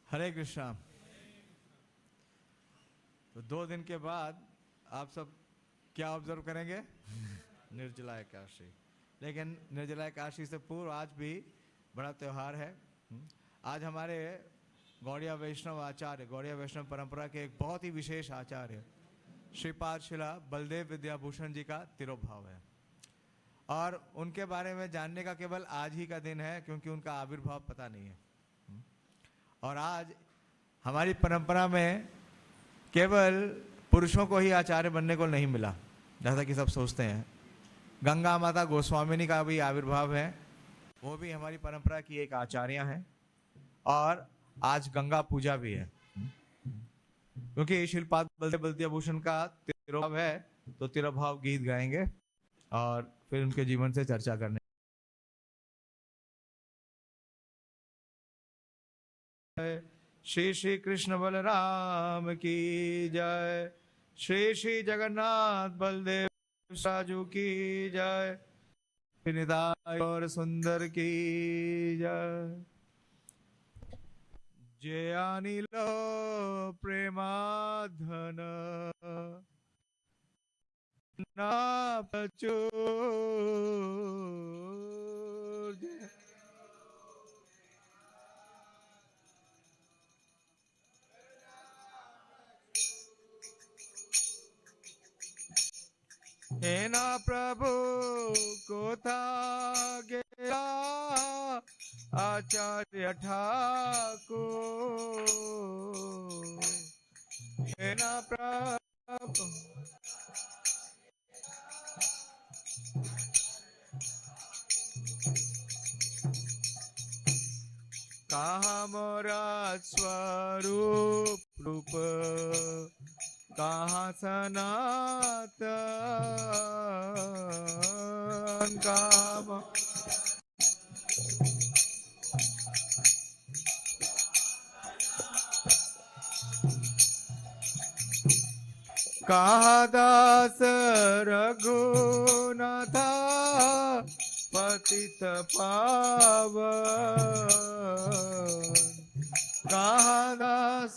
हरे कृष्णा। तो 2 दिन के बाद आप सब क्या ऑब्जर्व करेंगे? निर्जला एकादशी। लेकिन निर्जला एकादशी से पूर्व आज भी बड़ा त्यौहार है। आज हमारे गौड़िया वैष्णव आचार्य, गौड़िया वैष्णव परंपरा के एक बहुत ही विशेष आचार्य श्रीपाद शिला बलदेव विद्याभूषण जी का तिरोभाव है, और उनके बारे में जानने का केवल आज ही का दिन है, क्योंकि उनका आविर्भाव पता नहीं है। और आज हमारी परंपरा में केवल पुरुषों को ही आचार्य बनने को नहीं मिला, जैसा कि सब सोचते हैं। गंगा माता गोस्वामिनी का भी आविर्भाव है, वो भी हमारी परंपरा की एक आचार्य हैं। और आज गंगा पूजा भी है, क्योंकि श्रीपाद बलदेव विद्याभूषण का तिरोभाव है, तो तिरोभाव गीत गाएंगे और फिर उनके जीवन से चर्चा करने। श्री श्री कृष्ण बलराम की जय। श्री श्री जगन्नाथ बलदेव साजू की जय। निताय और सुंदर की जय। जय अनिल प्रेमाधन ना प्रचुर। हे ना प्रभु को था गया आचार्य ठाकुर। हे ना प्रभु कहाँ मोरा स्वरूप रूप, कहाँ सनातन कहाँ। कहाँ दास रघुनाथा पतित पावन। कहाँ दास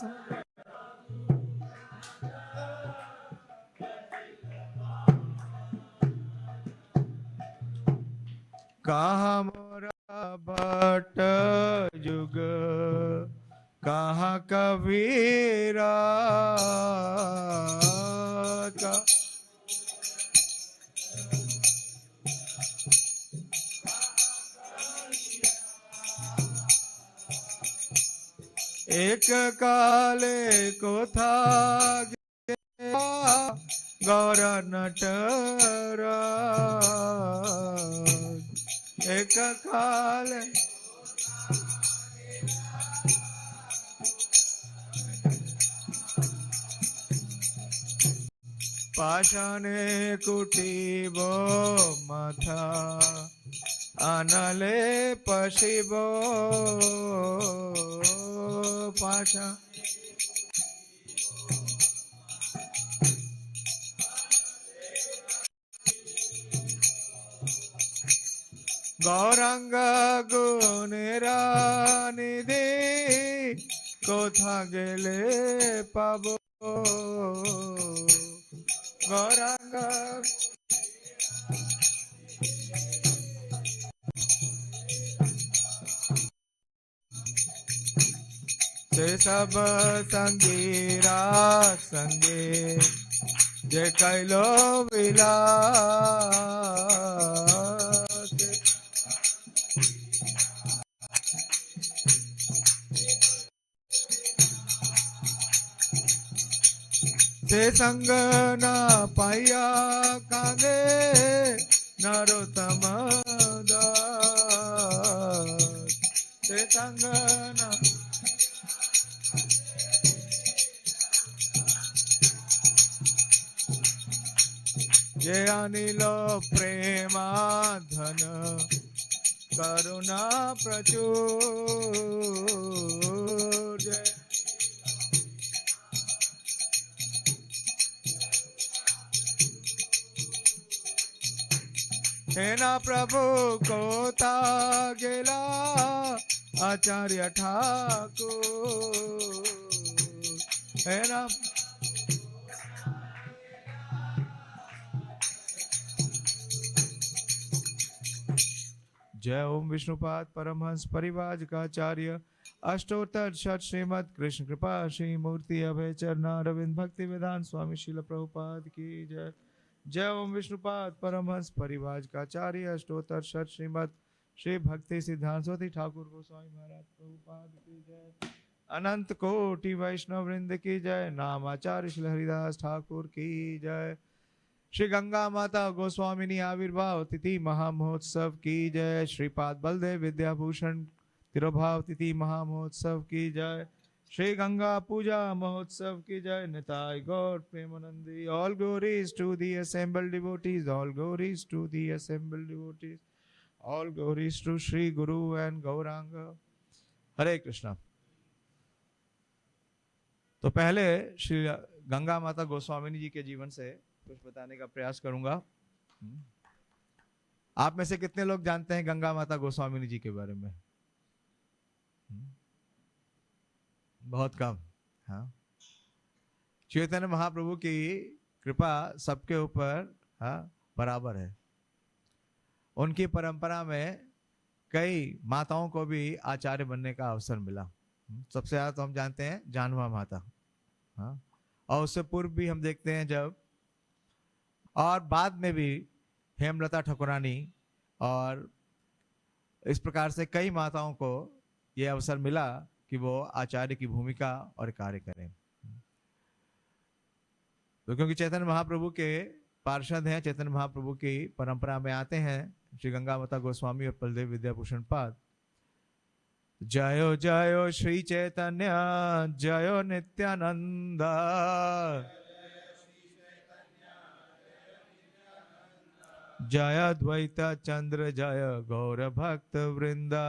कहाँ मोरा भट्ट जुग, कहाँ कबीरा। एक काले को था गौर नटरा। एक काले पाषाणे कुटीबो माथा, अनले पशिबो पाशा। गौरंग गुणेरा निधि कोथा गेले पाबो। गौरंग से सब संगीरा संगे, जे कैलो विलास। से संग न पाया कांगे नरोत्तम दास। से संग न जय अनिल प्रेमा धन करुणा प्रचुर। जय हे ना प्रभु को ता गेला आचार्य ठाकुर। हे राम। जय ओम विष्णुपाद परमहंस परिवाजकाचार्य अष्टोत्तर शत श्रीमद कृष्ण कृपा श्री मूर्ति अभय चरना रविंद भक्ति विधान स्वामी शील प्रभुपाद की जय। जय ओम विष्णुपाद परमहंस परिवाजकाचार्य अष्टोत्तर शत श्रीमद श्री भक्ति सिद्धांत सरस्वती ठाकुर गोस्वामी महाराज प्रभुपाद की जय। अनंत कोटि वैष्णव वृंद की जय। नामाचार्य श्री हरिदास ठाकुर की जय। श्री गंगा माता गोस्वामिनी आविर्भाव तिथि महामहोत्सव की जय। श्रीपाद बलदेव विद्याभूषण तिरुभाव तिथि महामहोत्सव की जय। श्री गंगा पूजा महोत्सव की जय। निताय गौर प्रेमानंदी। All glories to the assembled devotees, all glories to the assembled devotees, all glories to Shri Guru and Gaurang. हरे कृष्णा। तो पहले श्री गंगा माता गोस्वामिनी जी के जीवन से कुछ बताने का प्रयास करूंगा। आप में से कितने लोग जानते हैं गंगा माता गोस्वामिनी जी के बारे में? बहुत कम। हाँ, चैतन्य महाप्रभु की कृपा सबके ऊपर बराबर है। उनकी परंपरा में कई माताओं को भी आचार्य बनने का अवसर मिला। सबसे ज्यादा तो हम जानते हैं जानवा माता, हाँ, और उससे पूर्व भी हम देखते हैं जब, और बाद में भी हेमलता ठाकुरानी, और इस प्रकार से कई माताओं को यह अवसर मिला कि वो आचार्य की भूमिका और कार्य करें। तो क्योंकि चैतन्य महाप्रभु के पार्षद हैं, चैतन्य महाप्रभु की परंपरा में आते हैं श्री गंगा माता गोस्वामी और बलदेव विद्याभूषण पाद। जयो जयो श्री चैतन्य जयो नित्यानंद, जय द्वैत चंद्र जय गौर भक्त वृंदा,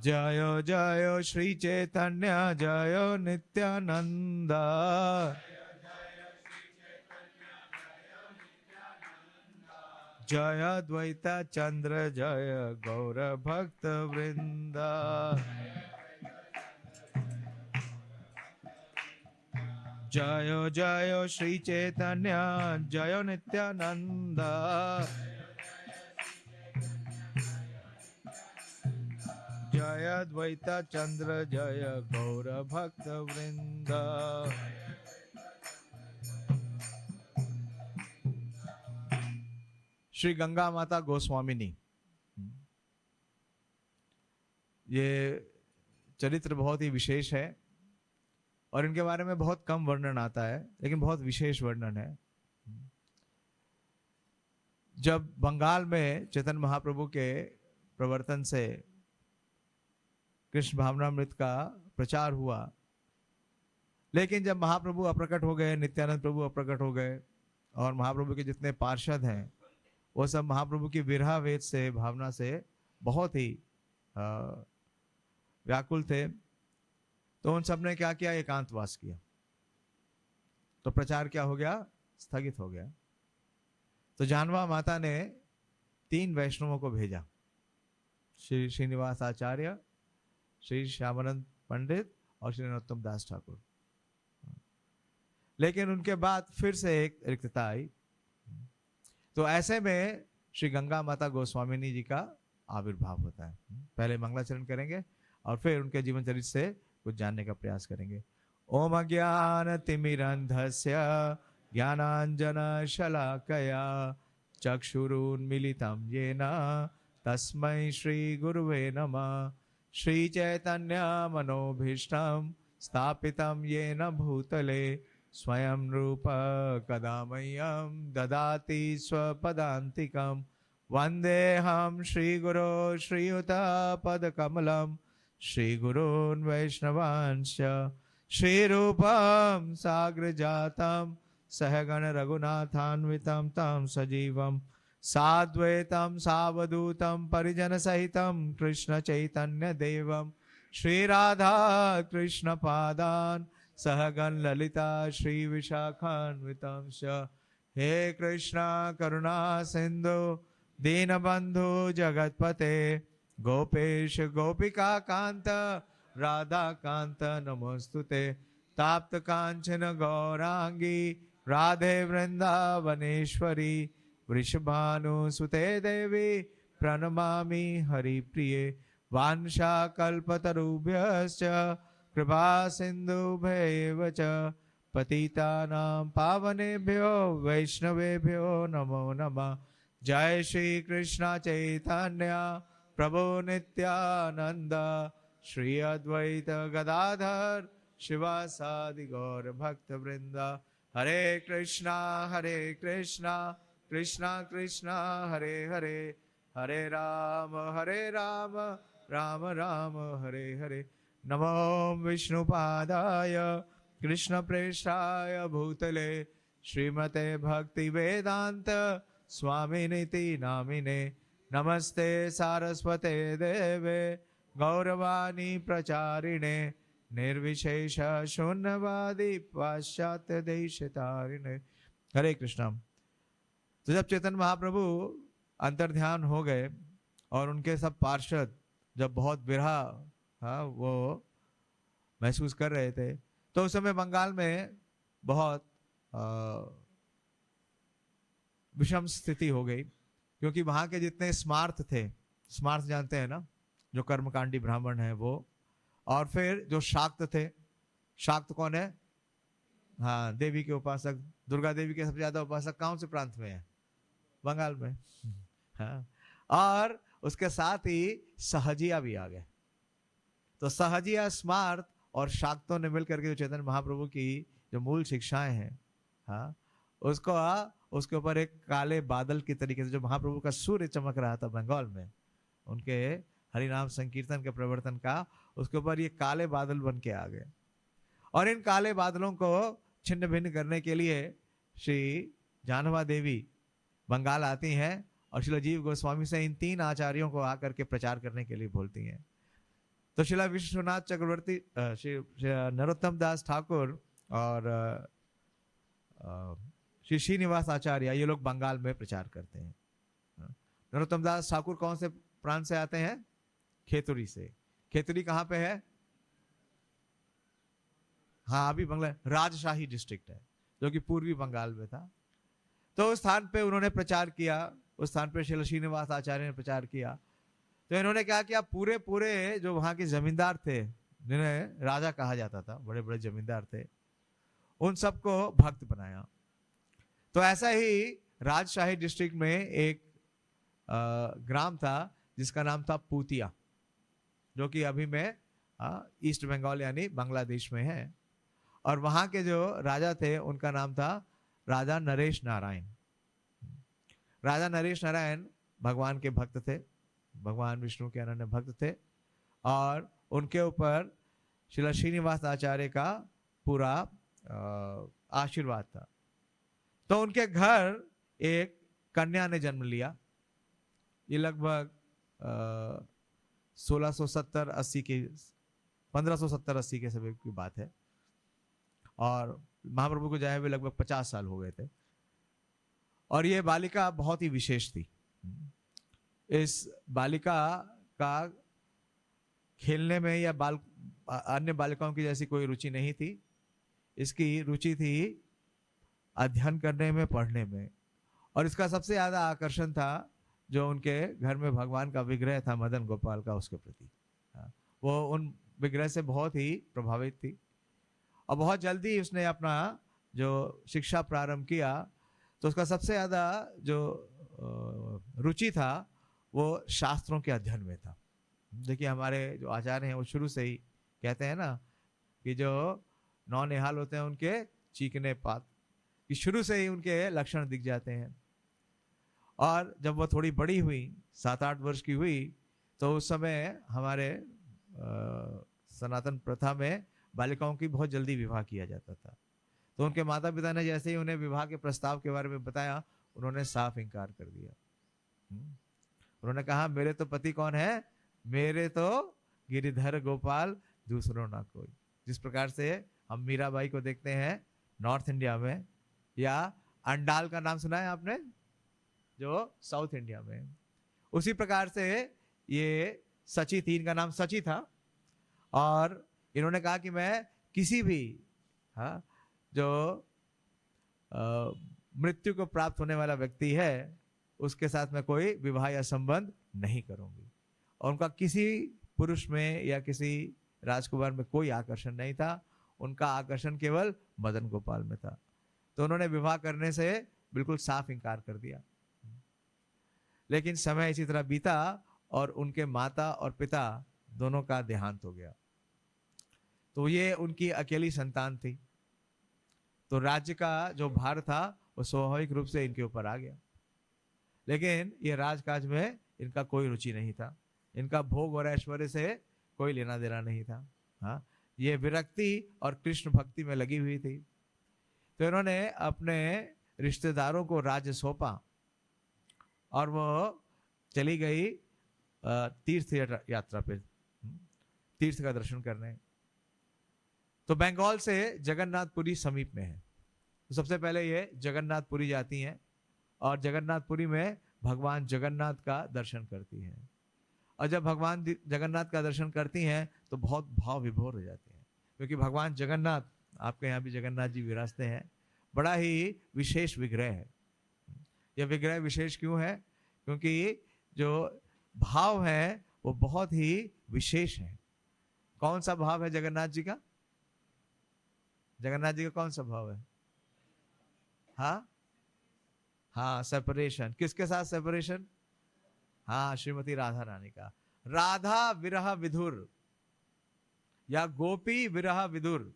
जयो जयो श्री चैतन्य जयो नित्यानंद, जय द्वैत चंद्र जय गौर भक्त वृंदा। जयो जयो श्री चैतन्य जयो नित्यानंद, जय द्वैत चंद्र जय गौर भक्त वृंद। श्री गंगा माता गोस्वामिनी, ये चरित्र बहुत ही विशेष है और इनके बारे में बहुत कम वर्णन आता है, लेकिन बहुत विशेष वर्णन है। जब बंगाल में चैतन्य महाप्रभु के प्रवर्तन से कृष्ण भावनामृत का प्रचार हुआ, लेकिन जब महाप्रभु अप्रकट हो गए, नित्यानंद प्रभु अप्रकट हो गए, और महाप्रभु के जितने पार्षद हैं वो सब महाप्रभु की विरहा वेद से, भावना से बहुत ही व्याकुल थे, तो उन सब ने क्या किया? एकांतवास किया। तो प्रचार क्या हो गया? स्थगित हो गया। तो जानवा माता ने 3 वैष्णवों को भेजा, श्री श्रीनिवास आचार्य, श्री श्यामानंद पंडित और श्री नरोत्तम दास ठाकुर। लेकिन उनके बाद फिर से एक रिक्तता आई। तो ऐसे में श्री गंगा माता गोस्वामिनी जी का आविर्भाव होता है। पहले मंगलाचरण करेंगे और फिर उनके जीवन चरित्र से कुछ जानने का प्रयास करेंगे। ओम अज्ञान तिमिरन्धस्य ज्ञानांजन शलाकया चक्षुरुन्मीलितं येन तस्मै श्री गुरुवे नमः। श्री चैतन्य मनोभीष्टं स्थापितं येन भूतले स्वयं रूप कदा मह्यं ददाति स्वपदान्तिकं। वन्देऽहं श्रीगुरो श्रीयुतपदकमलं श्रीगुरून् वैष्णवांश्च श्रीरूपं साग्रजातं सहगण रघुनाथान्वितं तं सजीवं साद्वैतं सावधूतं परिजनसहितं कृष्ण चैतन्य देवं श्रीराधा कृष्ण पादान् सहगण ललिता श्री विशाखान्वितं च। हे कृष्णा करुणा सिंधु दीनबंधु जगतपते गोपेश गोपिका कांत राधा कांत नमोस्तुते ताप्त कांचन गौरांगी राधे वृंदावनेश्वरी वृषभानुसुते देवी प्रणमामि हरिप्रिये वाञ्छाकल्पतरुभ्यश्च कृपा सिन्धुभ्यैव च पतितानां पावनेभ्यो वैष्णवेभ्यो नमो नमः। जय श्री कृष्ण चैतन्य प्रभु नित्यानंद श्री अद्वैत गदाधर शिवासादि गौर भक्त वृंद। हरे कृष्णा कृष्णा कृष्णा हरे हरे हरे राम राम राम हरे हरे। नमो विष्णुपादाय कृष्ण प्रेष्ठाय भूतले श्रीमते भक्ति वेदांत स्वामिनिति नामिने नमस्ते सारस्वते देवे गौरवाणी प्रचारिणे निर्विशेष शून्यवादी पाश्चात्य देशतारिणे। हरे कृष्णा। तो जब चैतन्य महाप्रभु अंतर्ध्यान हो गए और उनके सब पार्षद जब बहुत विरह वो महसूस कर रहे थे, तो उस समय बंगाल में बहुत विषम स्थिति हो गई, क्योंकि वहां के जितने स्मार्थ थे, स्मार्थ जानते हैं ना, जो कर्मकांडी ब्राह्मण है वो, और फिर जो शाक्त थे, शाक्त कौन है? हाँ, देवी के उपासक, दुर्गा देवी के सबसे ज्यादा उपासक कौन से प्रांत में है? बंगाल में। हाँ, और उसके साथ ही सहजिया भी आ गए। तो सहजिया, स्मार्त और शाक्तों ने मिलकर के जो चैतन्य महाप्रभु की जो मूल शिक्षाएं हैं, हाँ, उसको उसके ऊपर एक काले बादल की तरीके से, जो महाप्रभु का सूर्य चमक रहा था बंगाल में उनके हरिनाम संकीर्तन के प्रवर्तन का, उसके ऊपर ये काले बादल बन के आ गए। और इन काले बादलों को छिन्न भिन्न करने के लिए श्री जानवा देवी बंगाल आती हैं और श्रील जीव गोस्वामी से इन तीन आचार्यों को आकर के प्रचार करने के लिए बोलती हैं। तो श्रील विश्वनाथ चक्रवर्ती, श्री नरोत्तम दास ठाकुर और श्री श्रीनिवास आचार्य, ये लोग बंगाल में प्रचार करते हैं। नरोत्तम दास ठाकुर कौन से प्रांत से आते हैं? खेतुरी से। खेतुरी कहाँ पे है? हाँ, अभी बंगला राजशाही डिस्ट्रिक्ट है, जो कि पूर्वी बंगाल में था। तो उस स्थान पे उन्होंने प्रचार किया, उस स्थान पे श्री श्रीनिवास आचार्य ने प्रचार किया। तो इन्होंने क्या किया, पूरे पूरे जो वहां के जमींदार थे, जिन्हें राजा कहा जाता था, बड़े बड़े जमींदार थे, उन सबको भक्त बनाया। तो ऐसा ही राजशाही डिस्ट्रिक्ट में एक ग्राम था जिसका नाम था पूतिया, जो कि अभी में ईस्ट बंगाल यानी बांग्लादेश में है। और वहां के जो राजा थे उनका नाम था राजा नरेश नारायण। राजा नरेश नारायण भगवान के भक्त थे, भगवान विष्णु के अनन्य भक्त थे, और उनके ऊपर श्री श्रीनिवास आचार्य का पूरा आशीर्वाद था। तो उनके घर एक कन्या ने जन्म लिया। ये लगभग 1670-80 के 1570-80 के समय की बात है, और महाप्रभु को जाए हुए लगभग 50 साल हो गए थे। और ये बालिका बहुत ही विशेष थी। इस बालिका का खेलने में या अन्य बालिकाओं की जैसी कोई रुचि नहीं थी। इसकी रुचि थी अध्ययन करने में, पढ़ने में। और इसका सबसे ज्यादा आकर्षण था जो उनके घर में भगवान का विग्रह था मदन गोपाल का, उसके प्रति। वो उन विग्रह से बहुत ही प्रभावित थी, और बहुत जल्दी उसने अपना जो शिक्षा प्रारंभ किया। तो उसका सबसे ज्यादा जो रुचि था वो शास्त्रों के अध्ययन में था। देखिए, हमारे जो आचार्य हैं वो शुरू से ही कहते हैं ना कि जो नौनिहाल होते हैं उनके चीखने पात, कि शुरू से ही उनके लक्षण दिख जाते हैं। और जब वो थोड़ी बड़ी हुई, 7-8 वर्ष की हुई, तो उस समय हमारे सनातन प्रथा में बालिकाओं की बहुत जल्दी विवाह किया जाता था। तो उनके माता पिता ने जैसे ही उन्हें विवाह के प्रस्ताव के बारे में बताया, उन्होंने साफ इनकार कर दिया। उन्होंने कहा, मेरे तो पति कौन है? मेरे तो गिरिधर गोपाल, दूसरों ना कोई। जिस प्रकार से हम मीराबाई को देखते हैं नॉर्थ इंडिया में, या अंडाल का नाम सुना है आपने? जो साउथ इंडिया में। उसी प्रकार से ये सची थी, इनका नाम सची था, और इन्होंने कहा कि मैं किसी भी जो मृत्यु को प्राप्त होने वाला व्यक्ति है उसके साथ मैं कोई विवाह या संबंध नहीं करूंगी। और उनका किसी पुरुष में या किसी राजकुमार में कोई आकर्षण नहीं था, उनका आकर्षण केवल मदन गोपाल में था। तो उन्होंने विवाह करने से बिल्कुल साफ इंकार कर दिया। लेकिन समय इसी तरह बीता और उनके माता और पिता दोनों का देहांत हो गया। तो ये उनकी अकेली संतान थी। तो राज्य का जो भार था वो स्वाभाविक रूप से इनके ऊपर आ गया। लेकिन ये राजकाज में इनका कोई रुचि नहीं था, इनका भोग और ऐश्वर्य से कोई लेना देना नहीं था। हाँ, ये विरक्ति और कृष्ण भक्ति में लगी हुई थी। तो इन्होंने अपने रिश्तेदारों को राज्य सौंपा और वो चली गई तीर्थ यात्रा पे, तीर्थ का दर्शन करने। तो बंगाल से जगन्नाथपुरी समीप में है। तो सबसे पहले ये जगन्नाथपुरी जाती हैं और जगन्नाथपुरी में भगवान जगन्नाथ का दर्शन करती हैं। और जब भगवान जगन्नाथ का दर्शन करती हैं तो बहुत भाव विभोर हो जाते हैं, क्योंकि भगवान जगन्नाथ, आपके यहाँ भी जगन्नाथ जी विराजते हैं, बड़ा ही विशेष विग्रह है। यह विग्रह विशेष क्यों है? क्योंकि जो भाव है वो बहुत ही विशेष है। कौन सा भाव है जगन्नाथ जी का? जगन्नाथ जी का कौन सा भाव है? हाँ, सेपरेशन। किसके साथ सेपरेशन? हाँ, श्रीमती राधा रानी का। राधा विरह विधुर या गोपी विरह विधुर।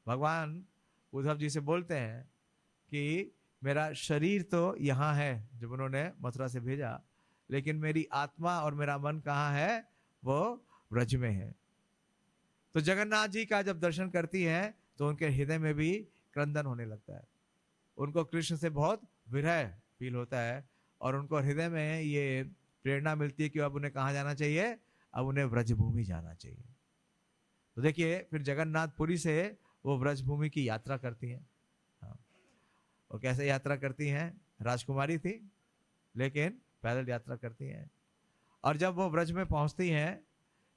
भगवान उद्धव जी से बोलते हैं कि मेरा शरीर तो यहाँ है, जब उन्होंने मथुरा से भेजा, लेकिन मेरी आत्मा और मेरा मन कहाँ है? वो ब्रज में है। तो जगन्नाथ जी का जब दर्शन करती हैं तो उनके हृदय में भी क्रंदन होने लगता है। उनको कृष्ण से बहुत विरह फील होता है और उनको हृदय में ये प्रेरणा मिलती है कि अब उन्हें कहाँ जाना चाहिए? अब उन्हें व्रजभूमि जाना चाहिए। तो देखिए, फिर जगन्नाथपुरी से वो व्रजभूमि की यात्रा करती हैं। और कैसे यात्रा करती हैं? राजकुमारी थी लेकिन पैदल यात्रा करती हैं। और जब वो व्रज में पहुंचती हैं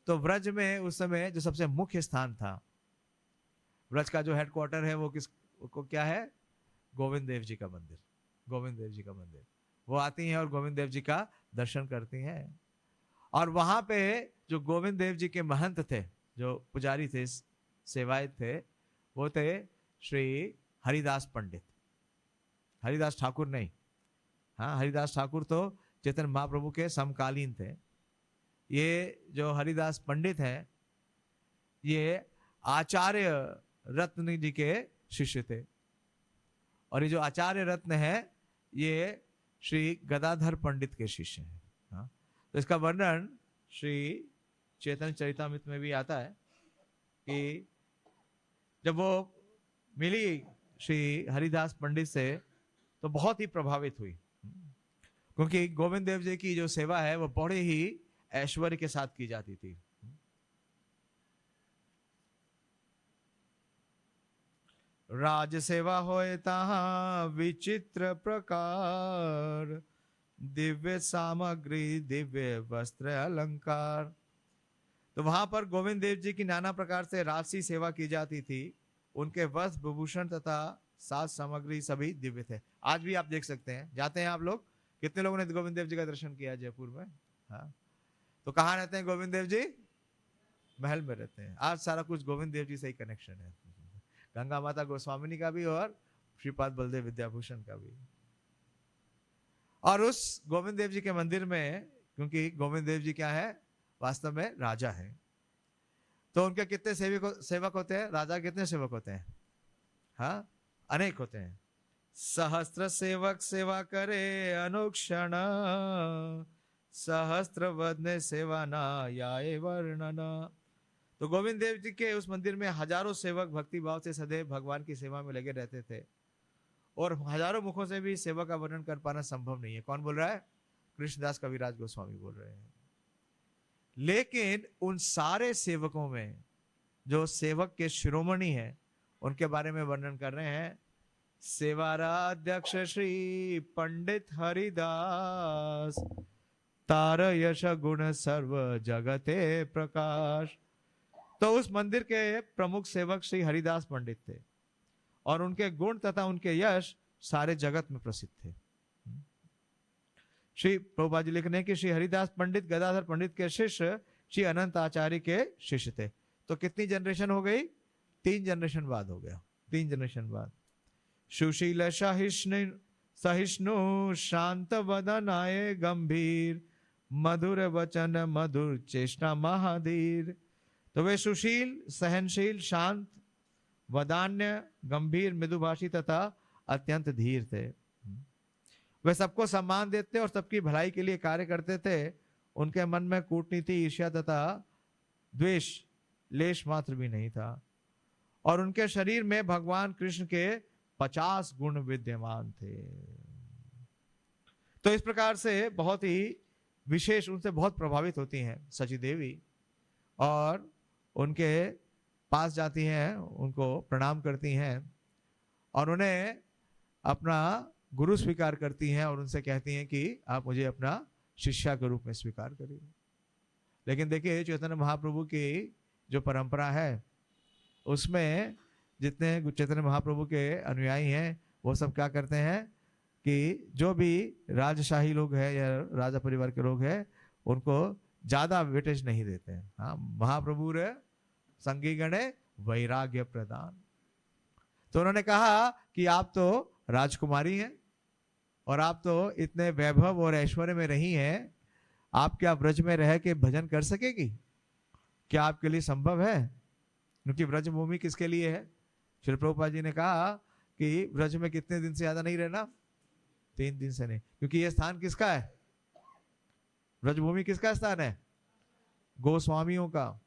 तो व्रज में उस समय जो सबसे मुख्य स्थान था, व्रज का जो हेडक्वार्टर है वो को क्या है? गोविंद देव जी का मंदिर। गोविंद देव जी का मंदिर। वो आती हैं और गोविंद देव जी का दर्शन करती हैं। और वहां पे जो गोविंद देव जी के महंत थे, जो पुजारी थे, सेवायत थे, वो थे श्री हरिदास पंडित। हरिदास ठाकुर नहीं। हाँ, हरिदास ठाकुर तो चैतन्य महाप्रभु के समकालीन थे। ये जो हरिदास पंडित हैं, ये आचार्य रत्न जी के शिष्य थे। और ये जो आचार्य रत्न है ये श्री गदाधर पंडित के शिष्य हैं। हाँ, तो इसका वर्णन श्री चैतन्य चरितामृत में भी आता है कि जब वो मिली श्री हरिदास पंडित से तो बहुत ही प्रभावित हुई, क्योंकि गोविंद देव जी की जो सेवा है वो बड़े ही ऐश्वर्य के साथ की जाती थी। राज सेवा होए तहाँ विचित्र प्रकार, दिव्य सामग्री दिव्य वस्त्र अलंकार। तो वहां पर गोविंद देव जी की नाना प्रकार से राजसी सेवा की जाती थी। उनके वस्त्र विभूषण तथा साज सामग्री सभी दिव्य थे। आज भी आप देख सकते हैं, जाते हैं आप लोग, कितने लोगों ने गोविंद देव जी का दर्शन किया जयपुर में? हाँ, तो कहाँ रहते हैं गोविंद देव जी? महल में रहते हैं। आज सारा कुछ गोविंद देव जी से ही कनेक्शन है, गंगा माता गोस्वामिनी का भी और श्रीपाद बलदेव विद्याभूषण का भी। और उस गोविंद देव जी के मंदिर में, क्योंकि गोविंद देव जी क्या है? वास्तव में राजा है। तो उनके कितने सेवक होते हैं? राजा कितने सेवक होते हैं? हाँ, अनेक होते हैं। सहस्त्र सेवक सेवा करे अनुक्षण, सहस्त्र वदने सेवा ना याए वर्णन। तो गोविंद देव जी के उस मंदिर में हजारों सेवक भक्ति भाव से सदैव भगवान की सेवा में लगे रहते थे और हजारों मुखों से भी सेवा का वर्णन कर पाना संभव नहीं है। कौन बोल रहा है? कृष्णदास कविराज गोस्वामी बोल रहे हैं। लेकिन उन सारे सेवकों में जो सेवक के शिरोमणि हैं उनके बारे में वर्णन कर रहे हैं। सेवाराध्यक्ष श्री पंडित हरिदास, तार यश गुण सर्व जगते प्रकाश। तो उस मंदिर के प्रमुख सेवक श्री हरिदास पंडित थे और उनके गुण तथा उनके यश सारे जगत में प्रसिद्ध थे। श्री प्रभुपाद जी लिखने कि श्री हरिदास पंडित गदाधर पंडित के शिष्य श्री अनंत आचार्य के शिष्य थे। तो कितनी जनरेशन हो गई? 3 जनरेशन बाद हो गया। 3 जनरेशन बाद। सुशील सहिष्णु शांत वदनाए गंभीर, मधुर वचन मधुर चेष्टा महाधीर। तो वे सुशील, सहनशील, शांत, वदान्य, गंभीर, मृदुभाषी तथा अत्यंत धीर थे। वे सबको सम्मान देते और सबकी भलाई के लिए कार्य करते थे। उनके मन में कूटनीति, ईर्ष्या तथा द्वेष लेश मात्र भी नहीं था और उनके शरीर में भगवान कृष्ण के 50 गुण विद्यमान थे। तो इस प्रकार से बहुत ही विशेष उनसे बहुत प्रभावित होती हैं सची देवी और उनके पास जाती हैं, उनको प्रणाम करती हैं और उन्हें अपना गुरु स्वीकार करती हैं और उनसे कहती हैं कि आप मुझे अपना शिष्या के रूप में स्वीकार करिए। लेकिन देखिए चैतन्य महाप्रभु की जो परंपरा है उसमें जितने चैतन्य महाप्रभु के अनुयायी हैं वो सब क्या करते हैं कि जो भी राजशाही लोग हैं या राजा परिवार के लोग हैं उनको ज्यादा वेटेज नहीं देते हैं। हाँ, महाप्रभु रे संगी गणे वैराग्य प्रदान। तो उन्होंने कहा कि आप तो राजकुमारी हैं और आप तो इतने वैभव और ऐश्वर्य में रही हैं, आप क्या ब्रज में रह के भजन कर सकेगी? क्या आपके लिए संभव है? क्योंकि ब्रज भूमि किसके लिए है? श्री प्रभुपाद जी ने कहा कि ब्रज में कितने दिन से ज्यादा नहीं रहना? 3 दिन से नहीं, क्योंकि ये स्थान किसका है? ब्रज भूमि किसका स्थान है? गोस्वामियों का।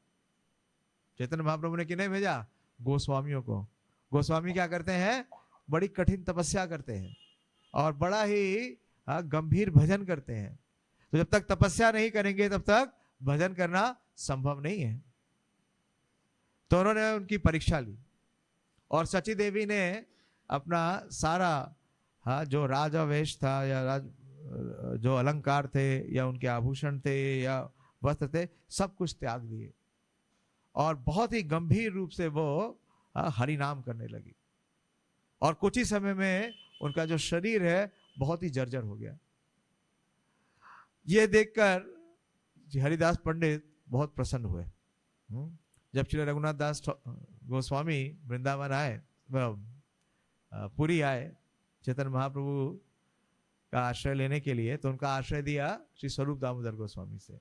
चैतन्य महाप्रभु ने किन्हें भेजा? गोस्वामियों को। गोस्वामी क्या करते हैं? बड़ी कठिन तपस्या करते हैं और बड़ा ही गंभीर भजन करते हैं। तो जब तक तपस्या नहीं करेंगे तब तक भजन करना संभव नहीं है। तो उन्होंने उनकी परीक्षा ली और सची देवी ने अपना सारा जो राजावेश था या जो अलंकार थे या उनके आभूषण थे या वस्त्र थे सब कुछ त्याग दिए और बहुत ही गंभीर रूप से वो हरि नाम करने लगी और कुछ ही समय में उनका जो शरीर है बहुत ही जर्जर हो गया। ये देखकर हरिदास पंडित बहुत प्रसन्न हुए। जब श्री रघुनाथ दास गोस्वामी वृंदावन आए, पुरी आए चैतन्य महाप्रभु का आश्रय लेने के लिए, तो उनका आश्रय दिया श्री स्वरूप दामोदर गोस्वामी से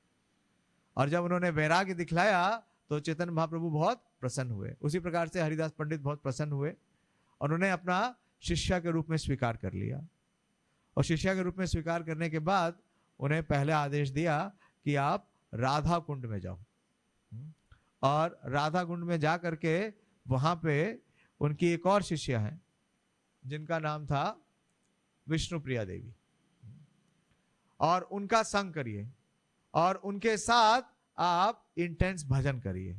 और जब उन्होंने वैराग्य दिखलाया तो चैतन्य महाप्रभु बहुत प्रसन्न हुए। उसी प्रकार से हरिदास पंडित बहुत प्रसन्न हुए और उन्हें अपना शिष्या के रूप में स्वीकार कर लिया और शिष्या के रूप में स्वीकार करने के बाद उन्हें पहले आदेश दिया कि आप राधा कुंड में जाओ और राधा कुंड में जा करके वहां पे उनकी एक और शिष्या है जिनका नाम था विष्णु प्रिया देवी और उनका संग करिए और उनके साथ आप इंटेंस भजन करिए।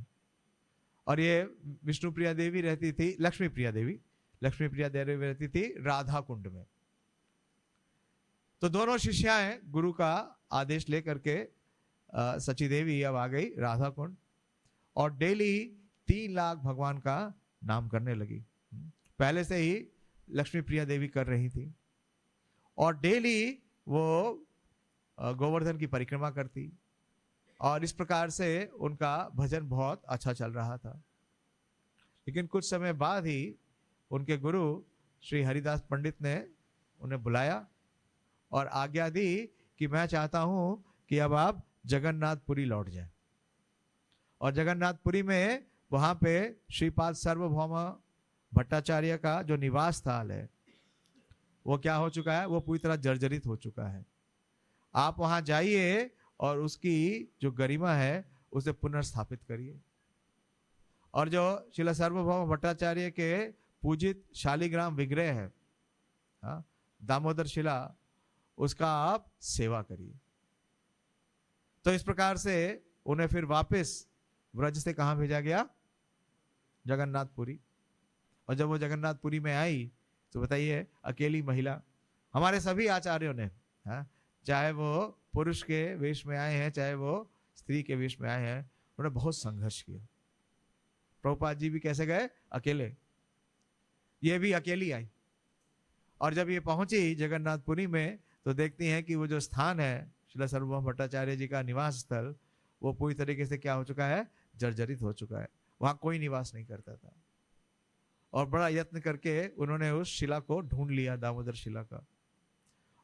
और ये विष्णु प्रिया देवी रहती थी, लक्ष्मी प्रिया देवी रहती थी राधा कुंड में। तो दोनों शिष्याएं गुरु का आदेश लेकर के सची देवी अब आ गई राधा कुंड और डेली 3 लाख भगवान का नाम करने लगी। पहले से ही लक्ष्मी प्रिया देवी कर रही थी और डेली वो गोवर्धन की परिक्रमा करती और इस प्रकार से उनका भजन बहुत अच्छा चल रहा था। लेकिन कुछ समय बाद ही उनके गुरु श्री हरिदास पंडित ने उन्हें बुलाया और आज्ञा दी कि मैं चाहता हूं कि अब आप जगन्नाथपुरी लौट जाएं। और जगन्नाथपुरी में वहां पे श्रीपाद सार्वभौम भट्टाचार्य का जो निवास स्थल है वो क्या हो चुका है? वो पूरी तरह जर्जरित हो चुका है। आप वहां जाइए और उसकी जो गरिमा है उसे पुनर्स्थापित करिए। और जो श्रील सार्वभौम भट्टाचार्य के पूजित शालिग्राम विग्रह है दामोदर शिला, उसका आप सेवा करिए। तो इस प्रकार से उन्हें फिर वापस ब्रज से कहां भेजा गया? जगन्नाथपुरी। और जब वो जगन्नाथपुरी में आई तो बताइए, अकेली महिला, हमारे सभी आचार्यों ने, हाँ, चाहे वो पुरुष के वेश में आए हैं, चाहे वो स्त्री के वेश में आए हैं, उन्होंने बहुत संघर्ष किया। प्रभुपाद जी भी कैसे गए? अकेले। ये भी अकेली आई। और जब ये पहुंची जगन्नाथपुरी में, तो देखती हैं कि वो जो स्थान है श्रील सार्वभौम भट्टाचार्य जी का निवास स्थल, वो पूरी तरीके से क्या हो चुका है? जर्जरित हो चुका है। वहां कोई निवास नहीं करता था। और बड़ा यत्न करके उन्होंने उस शिला को ढूंढ लिया, दामोदर शिला का,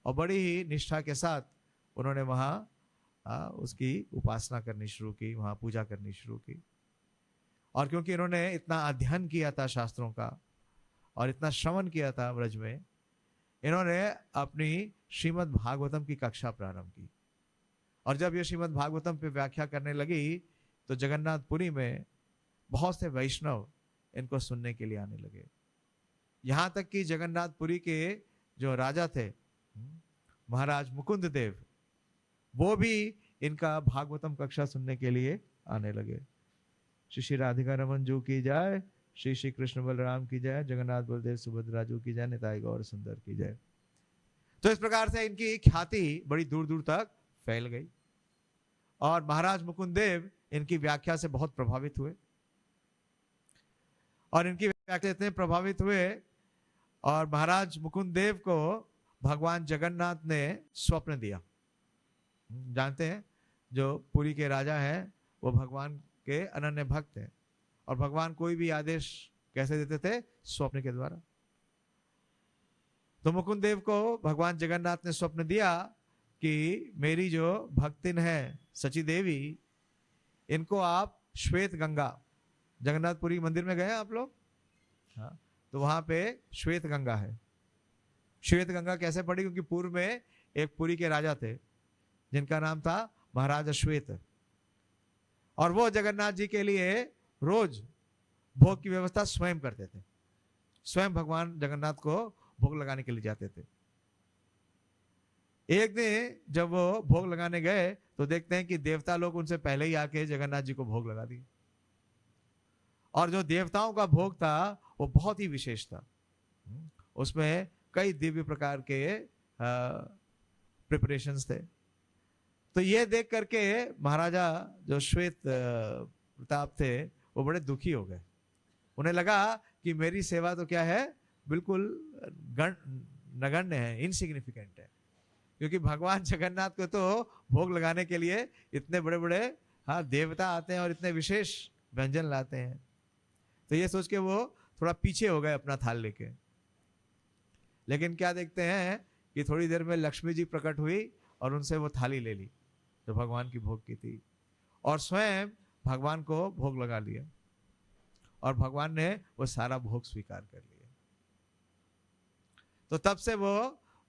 और बड़ी ही निष्ठा के साथ उन्होंने वहां उसकी उपासना करनी शुरू की, वहां पूजा करनी शुरू की। और क्योंकि इन्होंने इतना अध्ययन किया था शास्त्रों का और इतना श्रवण किया था ब्रज में, इन्होंने अपनी श्रीमद् भागवतम की कक्षा प्रारंभ की। और जब ये श्रीमद् भागवतम पे व्याख्या करने लगी, तो जगन्नाथपुरी में बहुत से वैष्णव इनको सुनने के लिए आने लगे। यहां तक कि जगन्नाथपुरी के जो राजा थे महाराज मुकुंद देव, वो भी इनका भागवतम कक्षा सुनने के लिए आने लगे। श्री श्री राधिका रमन जू की जय, श्री श्री कृष्ण बलराम की जय, जगन्नाथ बलदेव सुभद्रा जू की जय, निताई गौर सुंदर की जय। तो इस प्रकार से इनकी ख्याति बड़ी दूर दूर तक फैल गई। और महाराज मुकुंद देव इनकी व्याख्या से बहुत प्रभावित हुए, और इनकी व्याख्या इतने प्रभावित हुए, और महाराज मुकुंद देव को भगवान जगन्नाथ ने स्वप्न दिया। जानते हैं, जो पुरी के राजा हैं वो भगवान के अनन्य भक्त हैं, और भगवान कोई भी आदेश कैसे देते थे? स्वप्न के द्वारा। तो मुकुंद देव को भगवान जगन्नाथ ने स्वप्न दिया कि मेरी जो भक्तिन है सची देवी, इनको आप श्वेत गंगा, जगन्नाथपुरी मंदिर में गए आप लोग? हाँ, तो वहां पे श्वेत गंगा है। श्वेत गंगा कैसे पड़ी? क्योंकि पूर्व में एक पुरी के राजा थे जिनका नाम था महाराज अश्वेत, और वो जगन्नाथ जी के लिए रोज भोग की व्यवस्था स्वयं करते थे। स्वयं भगवान जगन्नाथ को भोग लगाने के लिए जाते थे। एक दिन जब वो भोग लगाने गए, तो देखते हैं कि देवता लोग उनसे पहले ही आके जगन्नाथ जी को भोग लगा दिए। और जो देवताओं का भोग था वो बहुत ही विशेष था। उसमें कई दिव्य प्रकार के प्रिपरेशंस थे। तो ये देख करके महाराजा जो श्वेत प्रताप थे, वो बड़े दुखी हो गए। उन्हें लगा कि मेरी सेवा तो क्या है, बिल्कुल नगण्य है, इनसिग्निफिकेंट है, क्योंकि भगवान जगन्नाथ को तो भोग लगाने के लिए इतने बड़े बड़े देवता आते हैं और इतने विशेष व्यंजन लाते हैं। तो ये सोच के वो थोड़ा पीछे हो गए अपना थाल लेके। लेकिन क्या देखते हैं कि थोड़ी देर में लक्ष्मी जी प्रकट हुई और उनसे वो थाली ले ली जो भगवान की भोग की थी, और स्वयं भगवान को भोग लगा लिया, और भगवान ने वो सारा भोग स्वीकार कर लिया। तो तब से वो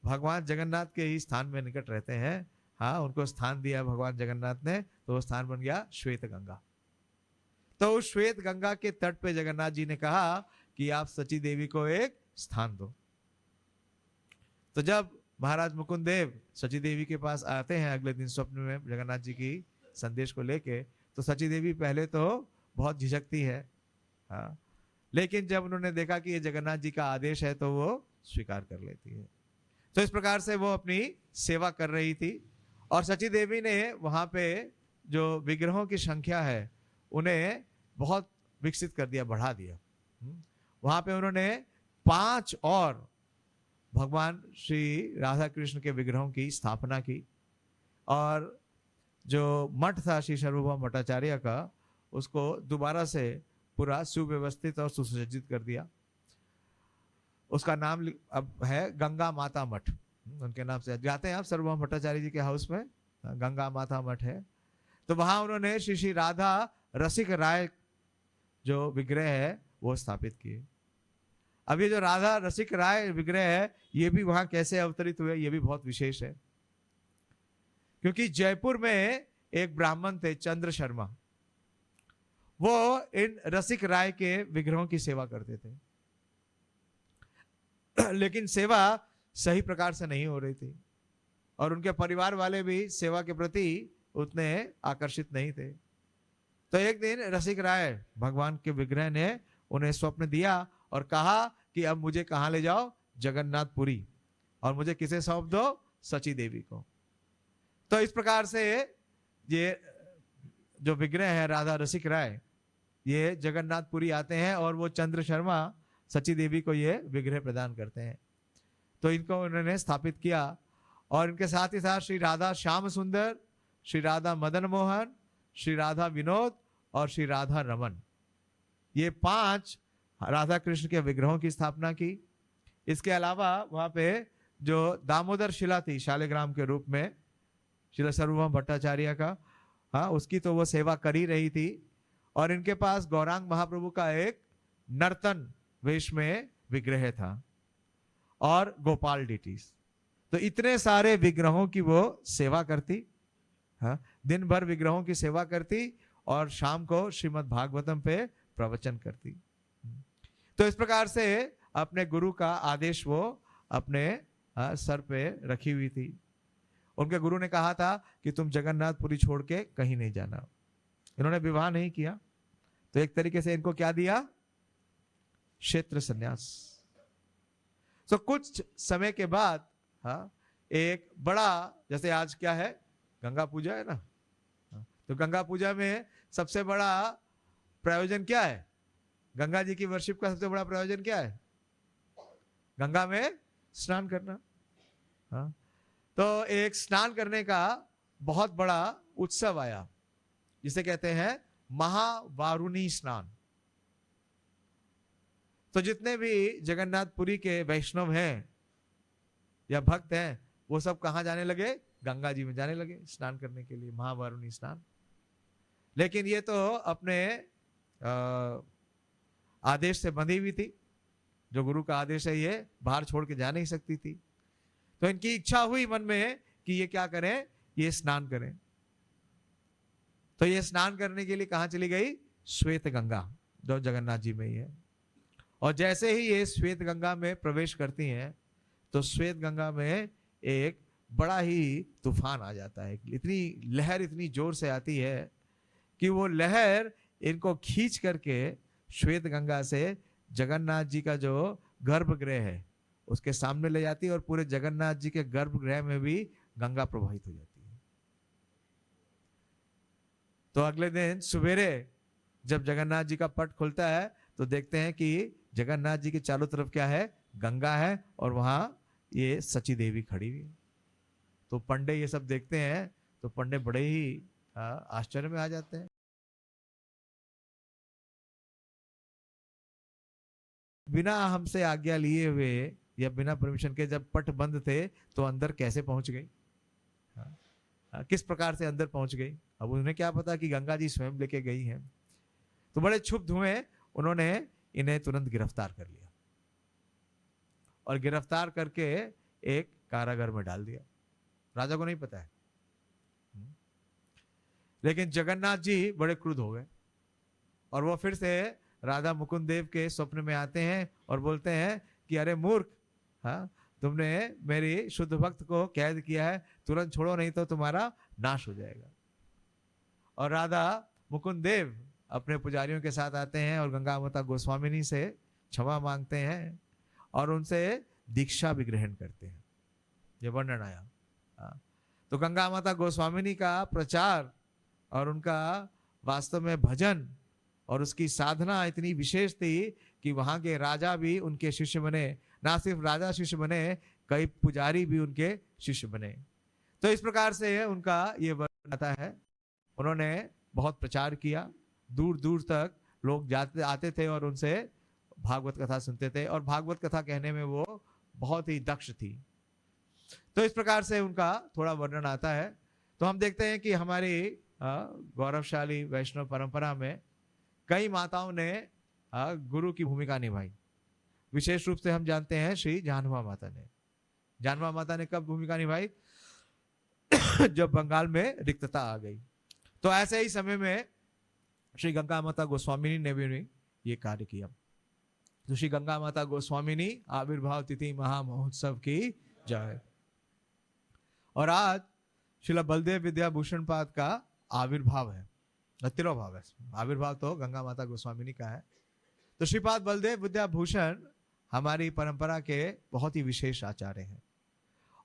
भगवान जगन्नाथ के ही स्थान में निकट रहते हैं। हाँ, उनको स्थान दिया भगवान जगन्नाथ ने, तो वो स्थान बन गया श्वेत गंगा। तो उस श्वेत गंगा के तट पे जगन्नाथ जी ने कहा कि आप सची देवी को एक स्थान दो। तो जब महाराज मुकुंद देव सची देवी के पास आते हैं अगले दिन स्वप्न में जगन्नाथ जी की संदेश को लेके, तो सची देवी पहले तो बहुत झिझकती है, हाँ, लेकिन जब उन्होंने देखा कि ये जगन्नाथ जी का आदेश है, तो वो स्वीकार कर लेती है। तो इस प्रकार से वो अपनी सेवा कर रही थी। और सची देवी ने वहां पे जो विग्रहों की संख्या है उन्हें बहुत विकसित कर दिया, बढ़ा दिया। वहां पे उन्होंने 5 और भगवान श्री राधा कृष्ण के विग्रहों की स्थापना की, और जो मठ था श्री सार्वभौम भट्टाचार्य का, उसको दोबारा से पूरा सुव्यवस्थित और सुसज्जित कर दिया। उसका नाम अब है गंगा माता मठ, उनके नाम से जाते हैं आप सार्वभौम भट्टाचार्य जी के हाउस में, गंगा माता मठ है। तो वहां उन्होंने श्री श्री राधा रसिक राय जो विग्रह है वो स्थापित किए। अब ये जो राधा रसिक राय विग्रह है, ये भी वहां कैसे अवतरित हुए, ये भी बहुत विशेष है। क्योंकि जयपुर में एक ब्राह्मण थे चंद्र शर्मा, वो इन रसिक राय के विग्रहों की सेवा करते थे, लेकिन सेवा सही प्रकार से नहीं हो रही थी, और उनके परिवार वाले भी सेवा के प्रति उतने आकर्षित नहीं थे। तो एक दिन रसिक राय भगवान के विग्रह ने उन्हें स्वप्न दिया और कहा कि अब मुझे कहाँ ले जाओ, जगन्नाथपुरी और मुझे किसे सौंप दो, सची देवी को। तो इस प्रकार से ये जो विग्रह है राधा रसिक राय, ये जगन्नाथपुरी आते हैं और वो चंद्र शर्मा सची देवी को ये विग्रह प्रदान करते हैं। तो इनको उन्होंने स्थापित किया और इनके साथ ही साथ श्री राधा श्याम सुंदर, श्री राधा मदन मोहन, श्री राधा विनोद और श्री राधा रमन, ये 5 राधा कृष्ण के विग्रहों की स्थापना की। इसके अलावा वहां पे जो दामोदर शिला थी शालिग्राम के रूप में शिला सर्वभौम भट्टाचार्य का, हाँ, उसकी तो वो सेवा कर ही रही थी। और इनके पास गौरांग महाप्रभु का एक नर्तन वेश में विग्रह था और गोपाल डिटीज। तो इतने सारे विग्रहों की वो सेवा करती, हाँ, दिन भर विग्रहों की सेवा करती और शाम को श्रीमद् भागवतम पे प्रवचन करती। तो इस प्रकार से अपने गुरु का आदेश वो अपने सर पे रखी हुई थी। उनके गुरु ने कहा था कि तुम जगन्नाथपुरी छोड़ के कहीं नहीं जाना। इन्होंने विवाह नहीं किया, तो एक तरीके से इनको क्या दिया, क्षेत्र संन्यास। तो कुछ समय के बाद, हाँ, एक बड़ा, जैसे आज क्या है, गंगा पूजा है ना, तो गंगा पूजा में सबसे बड़ा प्रयोजन क्या है, गंगा जी की वर्शिप का सबसे बड़ा प्रयोजन क्या है, गंगा में स्नान करना। हाँ, तो एक स्नान करने का बहुत बड़ा उत्सव आया जिसे कहते हैं महावारुणी स्नान। तो जितने भी जगन्नाथपुरी के वैष्णव हैं या भक्त हैं, वो सब कहां जाने लगे, गंगा जी में जाने लगे स्नान करने के लिए, महावारुणी स्नान। लेकिन ये तो अपने आदेश से बंधी हुई थी, जो गुरु का आदेश है ये बाहर छोड़ के जा नहीं सकती थी। तो इनकी इच्छा हुई मन में कि ये क्या करें, ये स्नान करें। तो ये स्नान करने के लिए कहां चली गई, श्वेत गंगा, जो जगन्नाथ जी में ही है। और जैसे ही ये श्वेत गंगा में प्रवेश करती हैं, तो श्वेत गंगा में एक बड़ा ही तूफान आ जाता है। इतनी लहर इतनी जोर से आती है कि वो लहर इनको खींच करके श्वेत गंगा से जगन्नाथ जी का जो गर्भगृह है उसके सामने ले जाती है और पूरे जगन्नाथ जी के गर्भगृह में भी गंगा प्रवाहित हो जाती है। तो अगले दिन सवेरे जब जगन्नाथ जी का पट खुलता है तो देखते हैं कि जगन्नाथ जी के चारों तरफ क्या है, गंगा है और वहां ये सची देवी खड़ी हुई है। तो पंडे ये सब देखते हैं तो पंडे बड़े ही आश्चर्य में आ जाते हैं। बिना हमसे आज्ञा लिए हुए या बिना परमिशन के जब पट बंद थे तो अंदर कैसे पहुंच गई, किस प्रकार से अंदर पहुंच गई। अब उन्हें क्या पता कि गंगा जी स्वयं लेके गई हैं। तो बड़े क्षुब्ध हुए, उन्होंने इन्हें तुरंत गिरफ्तार कर लिया और गिरफ्तार करके एक कारागार में डाल दिया। राजा को नहीं पता है। लेकिन जगन्नाथ जी बड़े क्रुद्ध हो गए और वो फिर से राधा मुकुंद देव के स्वप्न में आते हैं और बोलते हैं कि अरे मूर्ख, हाँ, तुमने मेरी शुद्ध भक्त को कैद किया है, तुरंत छोड़ो नहीं तो तुम्हारा नाश हो जाएगा। और राधा मुकुंद देव अपने पुजारियों के साथ आते हैं और गंगा माता गोस्वामिनी से क्षमा मांगते हैं और उनसे दीक्षा भी ग्रहण करते हैं। ये वर्णन आया। तो गंगा माता गोस्वामिनी का प्रचार और उनका वास्तव में भजन और उसकी साधना इतनी विशेष थी कि वहां के राजा भी उनके शिष्य बने। ना सिर्फ राजा शिष्य बने, कई पुजारी भी उनके शिष्य बने। तो इस प्रकार से उनका ये वर्णन आता है। उन्होंने बहुत प्रचार किया, दूर दूर तक लोग जाते आते थे और उनसे भागवत कथा सुनते थे और भागवत कथा कहने में वो बहुत ही दक्ष थी। तो इस प्रकार से उनका थोड़ा वर्णन आता है। तो हम देखते हैं कि हमारी गौरवशाली वैष्णव परंपरा में कई माताओं ने गुरु की भूमिका निभाई। विशेष रूप से हम जानते हैं श्री जानवा माता ने। जानवा माता ने कब भूमिका निभाई? जब बंगाल में रिक्तता आ गई। तो ऐसे ही समय में श्री गंगा माता गोस्वामिनी ने भी ये कार्य किया। तो श्री गंगा माता गोस्वामिनी आविर्भाव तिथि महामहोत्सव की जय। और आज श्रील बलदेव विद्याभूषण पाद का आविर्भाव है, तिरोभाव है। आविर्भाव तो गंगा माता गोस्वामिनी का है। तो श्रीपाद बलदेव विद्याभूषण हमारी परंपरा के बहुत ही विशेष आचार्य हैं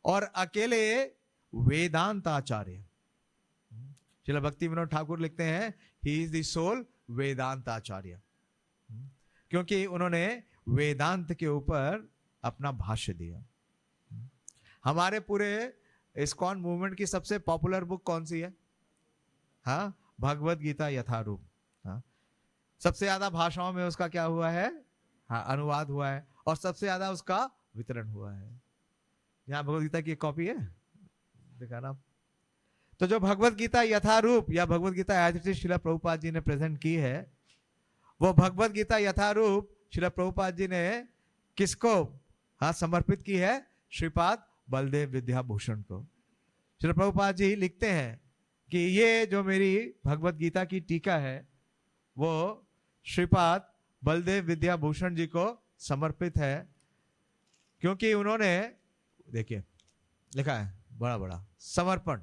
और अकेले वेदांत आचार्य। श्रील भक्ति विनोद ठाकुर लिखते हैं ही इज द सोल वेदांत आचार्य, क्योंकि उन्होंने वेदांत के ऊपर अपना भाष्य दिया। हमारे पूरे इस्कॉन मूवमेंट की सबसे पॉपुलर बुक कौन सी है? हाँ, भगवद गीता यथारूप। हाँ, सबसे ज्यादा भाषाओं में उसका क्या हुआ है? हाँ, अनुवाद हुआ है और सबसे ज्यादा उसका वितरण हुआ है। यहाँ भगवद गीता की एक कॉपी है, दिखाना। तो जो भगवद गीता यथारूप या Bhagavad Gita as it is Srila Prabhupada ji ने प्रेजेंट की है, वो भगवद गीता यथारूप श्रील प्रभुपाद जी ने किसको हाँ समर्पित की है? श्रीपाद बलदेव विद्याभूषण को। श्रील प्रभुपाद जी लिखते हैं कि ये जो मेरी भगवद गीता की टीका है वो श्रीपाद बलदेव विद्याभूषण जी को समर्पित है, क्योंकि उन्होंने, देखिए लिखा है बड़ा बड़ा, समर्पण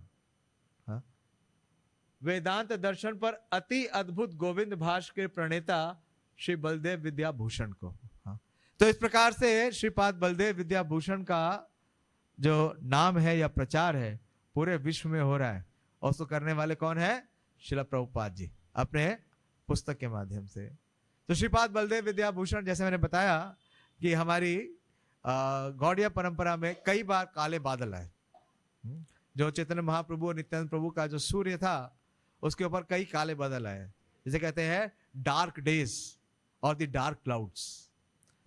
वेदांत दर्शन पर अति अद्भुत गोविंद भाष्य के प्रणेता श्री बलदेव विद्याभूषण को। हाँ, तो इस प्रकार से श्रीपाद बलदेव विद्याभूषण का जो नाम है या प्रचार है पूरे विश्व में हो रहा है, और उसको करने वाले कौन है? श्रील प्रभुपाद जी अपने पुस्तक के माध्यम से। तो श्रीपाद बलदेव विद्याभूषण, जैसे मैंने बताया कि हमारी गौड़िया परंपरा में कई बार काले बादल आए। जो चैतन्य महाप्रभु और नित्यानंद प्रभु का जो सूर्य था उसके ऊपर कई काले बादल आए, जिसे कहते हैं डार्क डेज और द डार्क क्लाउड्स।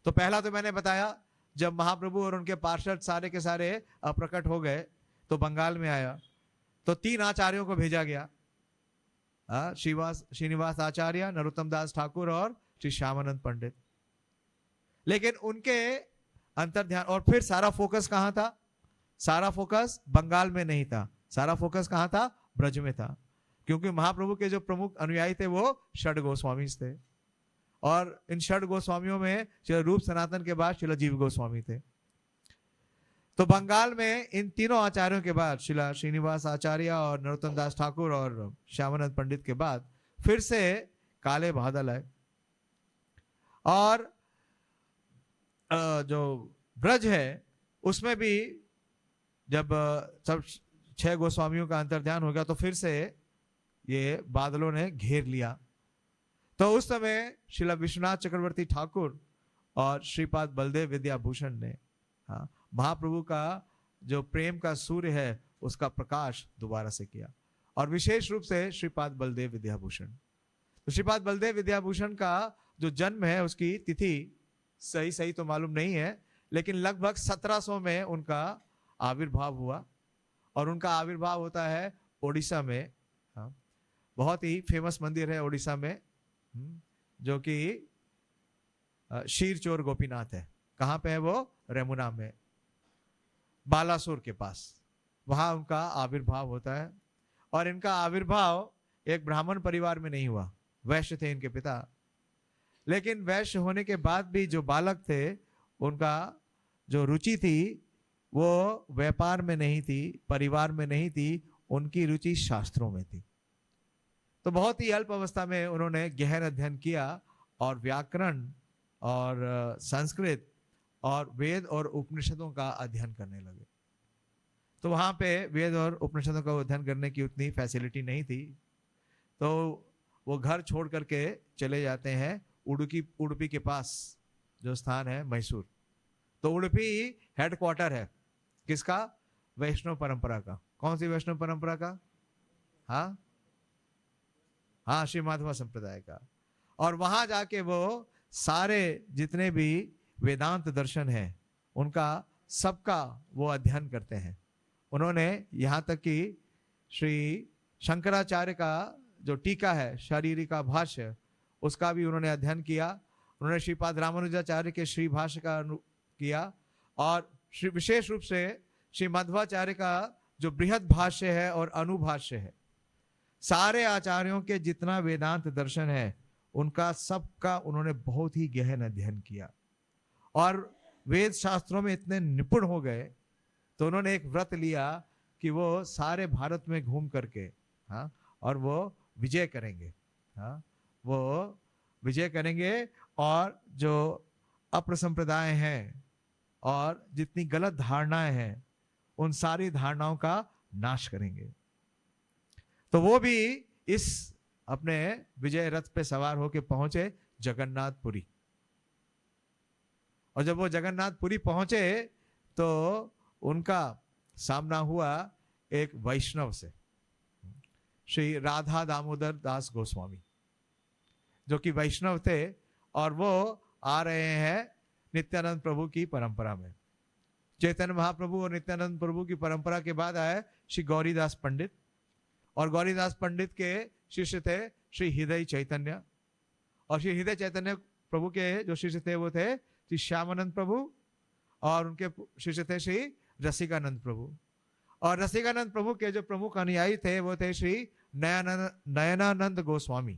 तो पहला तो मैंने बताया जब महाप्रभु और उनके पार्षद सारे के सारे अप्रकट हो गए तो बंगाल में आया, तो 3 आचार्यों को भेजा गया, श्रीनिवास आचार्य, नरोत्तम दास ठाकुर और श्री श्यामानंद पंडित। लेकिन उनके अंतर्ध्यान, और फिर सारा फोकस कहां था? सारा फोकस बंगाल में नहीं था, सारा फोकस कहां था? ब्रज में था, क्योंकि महाप्रभु के जो प्रमुख अनुयायी थे वो षड गोस्वामी थे, और इन षड गोस्वामियों में श्री रूप सनातन के बाद श्रील जीव गोस्वामी थे। तो बंगाल में इन तीनों आचार्यों के बाद, श्रीला श्रीनिवास आचार्य और नरोत्तम दास ठाकुर और श्यामानंद पंडित के बाद फिर से काले बादल आए, और जो ब्रज है उसमें भी जब सब 6 गोस्वामियों का अंतर्ध्यान हो गया तो फिर से ये बादलों ने घेर लिया। तो उस समय श्रीला विश्वनाथ चक्रवर्ती ठाकुर और श्रीपाद बलदेव विद्याभूषण ने हाँ महाप्रभु का जो प्रेम का सूर्य है उसका प्रकाश दोबारा से किया, और विशेष रूप से श्रीपाद बलदेव विद्याभूषण। तो श्रीपाद बलदेव विद्याभूषण का जो जन्म है उसकी तिथि सही तो मालूम नहीं है, लेकिन लगभग 1700 में उनका आविर्भाव हुआ, और उनका आविर्भाव होता है ओडिशा में। हाँ, बहुत ही फेमस मंदिर है ओडिशा में, जो कि शीरचोर गोपीनाथ है। कहाँ पे है वो? रेमुना में, बालासुर के पास, वहां उनका आविर्भाव होता है। और इनका आविर्भाव एक ब्राह्मण परिवार में नहीं हुआ, वैश्य थे इनके पिता, लेकिन वैश्य होने के बाद भी जो बालक थे उनका जो रुचि थी वो व्यापार में नहीं थी, परिवार में नहीं थी, उनकी रुचि शास्त्रों में थी। तो बहुत ही अल्प अवस्था में उन्होंने गहन अध्ययन किया और व्याकरण और संस्कृत और वेद और उपनिषदों का अध्ययन करने लगे। तो वहां पे वेद और उपनिषदों का अध्ययन करने की उतनी फैसिलिटी नहीं थी, तो वो घर छोड़ करके चले जाते हैं उडुपी के पास जो स्थान है मैसूर। तो उडुपी हेडक्वार्टर है किसका? वैष्णव परंपरा का। कौन सी वैष्णव परंपरा का? हाँ, श्री माधवा संप्रदाय का। और वहां जाके वो सारे जितने भी वेदांत दर्शन है उनका सबका वो अध्ययन करते हैं। उन्होंने यहाँ तक कि श्री शंकराचार्य का जो टीका है, शारीरी का भाष्य, उसका भी उन्होंने अध्ययन किया। उन्होंने श्रीपाद रामानुजाचार्य के श्री भाष्य का किया, और विशेष रूप से श्री मध्वाचार्य का जो बृहद भाष्य है और अनुभाष्य है। सारे आचार्यों के जितना वेदांत दर्शन है उनका सबका उन्होंने बहुत ही गहन अध्ययन किया, और वेद शास्त्रों में इतने निपुण हो गए तो उन्होंने एक व्रत लिया कि वो सारे भारत में घूम करके हाँ और वो विजय करेंगे। हाँ, वो विजय करेंगे, और जो अप्रसंप्रदाय हैं और जितनी गलत धारणाएं हैं उन सारी धारणाओं का नाश करेंगे। तो वो भी इस अपने विजय रथ पे सवार होकर पहुंचे जगन्नाथपुरी। और जब वो जगन्नाथपुरी पहुंचे तो उनका सामना हुआ एक वैष्णव से, श्री राधा दामोदर दास गोस्वामी, जो कि वैष्णव थे और वो आ रहे हैं नित्यानंद प्रभु की परंपरा में। चैतन्य महाप्रभु और नित्यानंद प्रभु की परंपरा के बाद आए श्री गौरीदास पंडित, और गौरीदास पंडित के शिष्य थे श्री हृदय चैतन्य, और श्री हृदय चैतन्य प्रभु के जो शिष्य थे वो थे श्री श्यामानंद प्रभु, और उनके शिष्य थे श्री रसिकानंद प्रभु। और रसिकानंद प्रभु के जो प्रमुख अनुयायी थे वो थे श्री नयनानंद गोस्वामी।